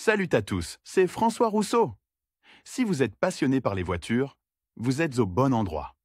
Salut à tous, c'est François Rousseau. Si vous êtes passionné par les voitures, vous êtes au bon endroit.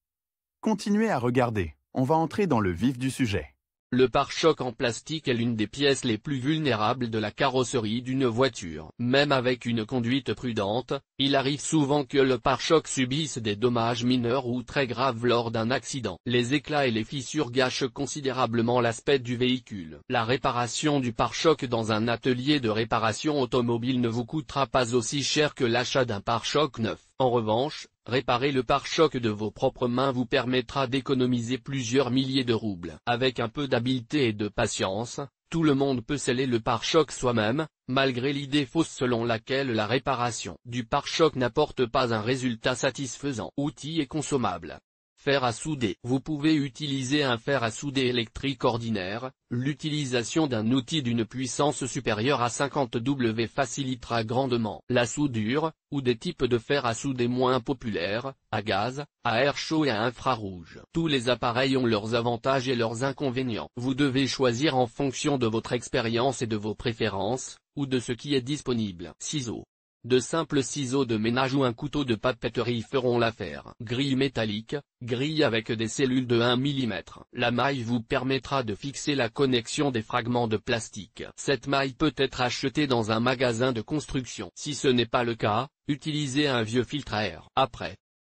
Continuez à regarder, on va entrer dans le vif du sujet. Le pare-choc en plastique est l'une des pièces les plus vulnérables de la carrosserie d'une voiture. Même avec une conduite prudente, il arrive souvent que le pare-choc subisse des dommages mineurs ou très graves lors d'un accident. Les éclats et les fissures gâchent considérablement l'aspect du véhicule. La réparation du pare-choc dans un atelier de réparation automobile ne vous coûtera pas aussi cher que l'achat d'un pare-choc neuf. En revanche, réparer le pare-choc de vos propres mains vous permettra d'économiser plusieurs milliers de roubles. Avec un peu d'habileté et de patience, tout le monde peut sceller le pare-choc soi-même, malgré l'idée fausse selon laquelle la réparation du pare-choc n'apporte pas un résultat satisfaisant. Outils et consommables. Fer à souder. Vous pouvez utiliser un fer à souder électrique ordinaire. L'utilisation d'un outil d'une puissance supérieure à 50 W facilitera grandement la soudure, ou des types de fer à souder moins populaires, à gaz, à air chaud et à infrarouge. Tous les appareils ont leurs avantages et leurs inconvénients. Vous devez choisir en fonction de votre expérience et de vos préférences, ou de ce qui est disponible. Ciseaux. De simples ciseaux de ménage ou un couteau de papeterie feront l'affaire. Grille métallique, grille avec des cellules de 1 mm. La maille vous permettra de fixer la connexion des fragments de plastique. Cette maille peut être achetée dans un magasin de construction. Si ce n'est pas le cas, utilisez un vieux filtre à air.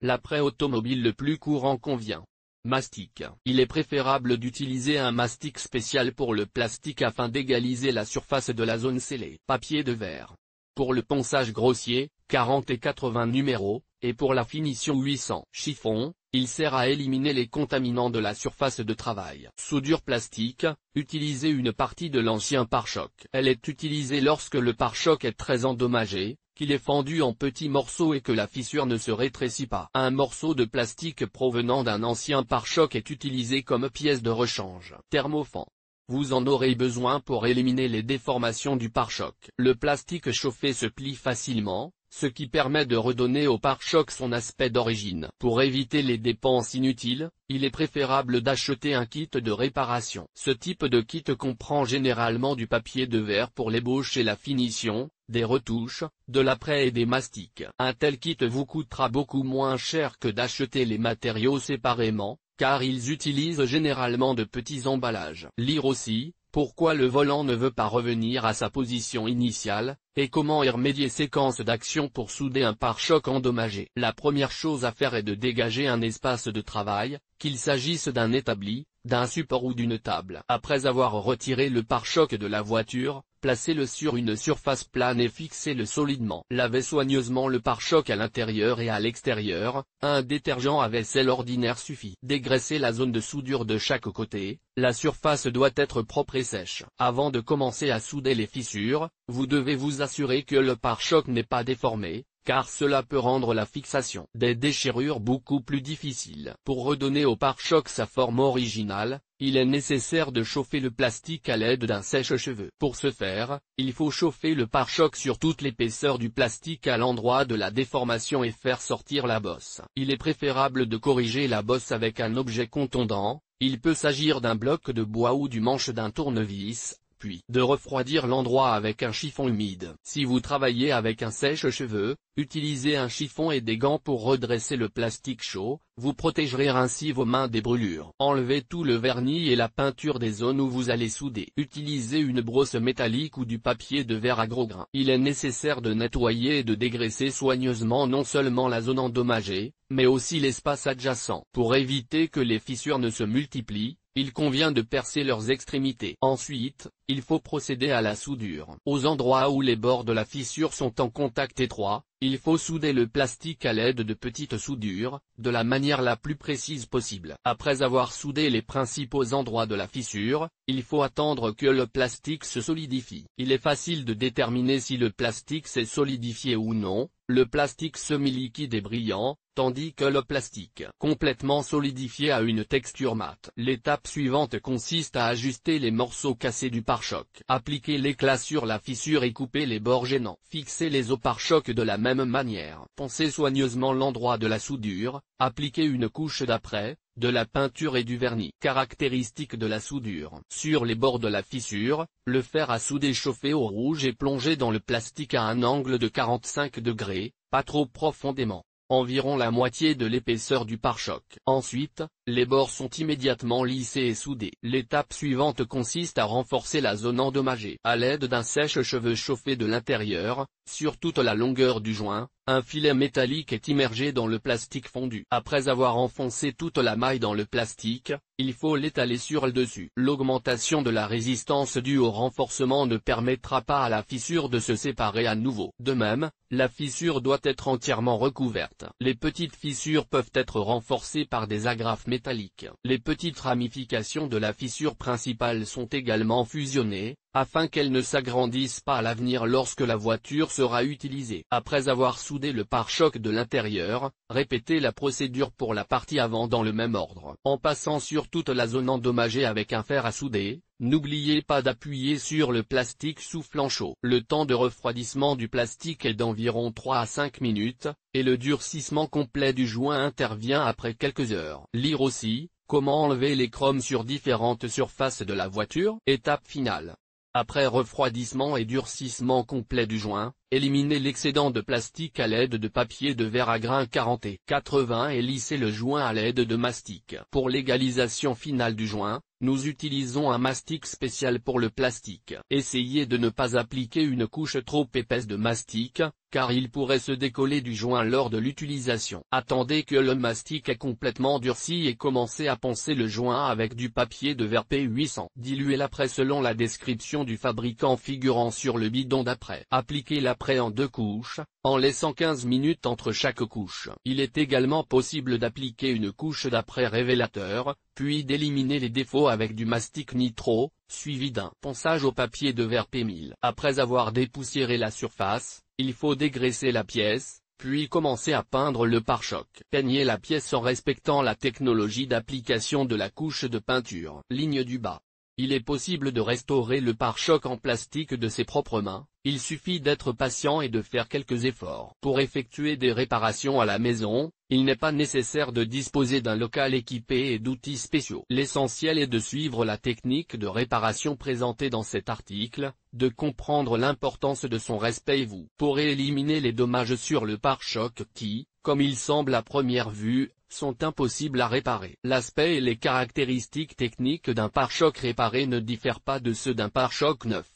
L'après automobile le plus courant convient. Mastic. Il est préférable d'utiliser un mastic spécial pour le plastique afin d'égaliser la surface de la zone scellée. Papier de verre. Pour le ponçage grossier, 40 et 80 numéros, et pour la finition 800. Chiffon, il sert à éliminer les contaminants de la surface de travail. Soudure plastique, utilisez une partie de l'ancien pare-choc. Elle est utilisée lorsque le pare-choc est très endommagé, qu'il est fendu en petits morceaux et que la fissure ne se rétrécit pas. Un morceau de plastique provenant d'un ancien pare-choc est utilisé comme pièce de rechange. Thermofan. Vous en aurez besoin pour éliminer les déformations du pare-choc. Le plastique chauffé se plie facilement, ce qui permet de redonner au pare-choc son aspect d'origine. Pour éviter les dépenses inutiles, il est préférable d'acheter un kit de réparation. Ce type de kit comprend généralement du papier de verre pour l'ébauche et la finition, des retouches, de l'après et des mastiques. Un tel kit vous coûtera beaucoup moins cher que d'acheter les matériaux séparément, car ils utilisent généralement de petits emballages. Lire aussi, pourquoi le volant ne veut pas revenir à sa position initiale, et comment y remédier. Séquence d'action pour souder un pare-choc endommagé. La première chose à faire est de dégager un espace de travail, qu'il s'agisse d'un établi, d'un support ou d'une table. Après avoir retiré le pare-choc de la voiture, placez-le sur une surface plane et fixez-le solidement. Lavez soigneusement le pare-choc à l'intérieur et à l'extérieur, un détergent à vaisselle ordinaire suffit. Dégraissez la zone de soudure de chaque côté, la surface doit être propre et sèche. Avant de commencer à souder les fissures, vous devez vous assurer que le pare-choc n'est pas déformé, car cela peut rendre la fixation des déchirures beaucoup plus difficile. Pour redonner au pare-choc sa forme originale, il est nécessaire de chauffer le plastique à l'aide d'un sèche-cheveux. Pour ce faire, il faut chauffer le pare-choc sur toute l'épaisseur du plastique à l'endroit de la déformation et faire sortir la bosse. Il est préférable de corriger la bosse avec un objet contondant, il peut s'agir d'un bloc de bois ou du manche d'un tournevis, puis de refroidir l'endroit avec un chiffon humide. Si vous travaillez avec un sèche-cheveux, utilisez un chiffon et des gants pour redresser le plastique chaud, vous protégerez ainsi vos mains des brûlures. Enlevez tout le vernis et la peinture des zones où vous allez souder. Utilisez une brosse métallique ou du papier de verre à gros grains. Il est nécessaire de nettoyer et de dégraisser soigneusement non seulement la zone endommagée, mais aussi l'espace adjacent. Pour éviter que les fissures ne se multiplient, il convient de percer leurs extrémités. Ensuite, il faut procéder à la soudure. Aux endroits où les bords de la fissure sont en contact étroit, il faut souder le plastique à l'aide de petites soudures, de la manière la plus précise possible. Après avoir soudé les principaux endroits de la fissure, il faut attendre que le plastique se solidifie. Il est facile de déterminer si le plastique s'est solidifié ou non. Le plastique semi-liquide est brillant, tandis que le plastique complètement solidifié a une texture mate. L'étape suivante consiste à ajuster les morceaux cassés du pare-choc. pare-choc. Appliquez l'éclat sur la fissure et coupez les bords gênants. Fixez les os pare-choc de la même manière. Poncez soigneusement l'endroit de la soudure, appliquez une couche d'après, de la peinture et du vernis. Caractéristique de la soudure. Sur les bords de la fissure, le fer à souder chauffé au rouge est plongé dans le plastique à un angle de 45 degrés, pas trop profondément. Environ la moitié de l'épaisseur du pare-choc. Ensuite, les bords sont immédiatement lissés et soudés. L'étape suivante consiste à renforcer la zone endommagée. À l'aide d'un sèche-cheveux chauffé de l'intérieur, sur toute la longueur du joint, un filet métallique est immergé dans le plastique fondu. Après avoir enfoncé toute la maille dans le plastique, il faut l'étaler sur le dessus. L'augmentation de la résistance due au renforcement ne permettra pas à la fissure de se séparer à nouveau. De même, la fissure doit être entièrement recouverte. Les petites fissures peuvent être renforcées par des agrafes métalliques. Les petites ramifications de la fissure principale sont également fusionnées, afin qu'elles ne s'agrandissent pas à l'avenir lorsque la voiture sera utilisée. Après avoir soudé le pare-choc de l'intérieur, répétez la procédure pour la partie avant dans le même ordre. En passant sur toute la zone endommagée avec un fer à souder, n'oubliez pas d'appuyer sur le plastique soufflant chaud. Le temps de refroidissement du plastique est d'environ 3 à 5 minutes, et le durcissement complet du joint intervient après quelques heures. Lire aussi, comment enlever les chromes sur différentes surfaces de la voiture. Étape finale. Après refroidissement et durcissement complet du joint, éliminez l'excédent de plastique à l'aide de papier de verre à grains 40 et 80 et lissez le joint à l'aide de mastic. Pour l'égalisation finale du joint, nous utilisons un mastic spécial pour le plastique. Essayez de ne pas appliquer une couche trop épaisse de mastic, car il pourrait se décoller du joint lors de l'utilisation. Attendez que le mastic est complètement durci et commencez à poncer le joint avec du papier de verre P800. Diluez l'après selon la description du fabricant figurant sur le bidon d'après. Appliquez l'après en 2 couches, en laissant 15 minutes entre chaque couche. Il est également possible d'appliquer une couche d'après révélateur, puis d'éliminer les défauts avec du mastic nitro, suivi d'un ponçage au papier de verre P1000. Après avoir dépoussiéré la surface, il faut dégraisser la pièce, puis commencer à peindre le pare-choc. Peignez la pièce en respectant la technologie d'application de la couche de peinture. Ligne du bas. Il est possible de restaurer le pare-choc en plastique de ses propres mains, il suffit d'être patient et de faire quelques efforts. Pour effectuer des réparations à la maison, il n'est pas nécessaire de disposer d'un local équipé et d'outils spéciaux. L'essentiel est de suivre la technique de réparation présentée dans cet article, de comprendre l'importance de son respect et vous pourrez éliminer les dommages sur le pare-choc qui, comme il semble à première vue, sont impossibles à réparer. L'aspect et les caractéristiques techniques d'un pare-choc réparé ne diffèrent pas de ceux d'un pare-choc neuf.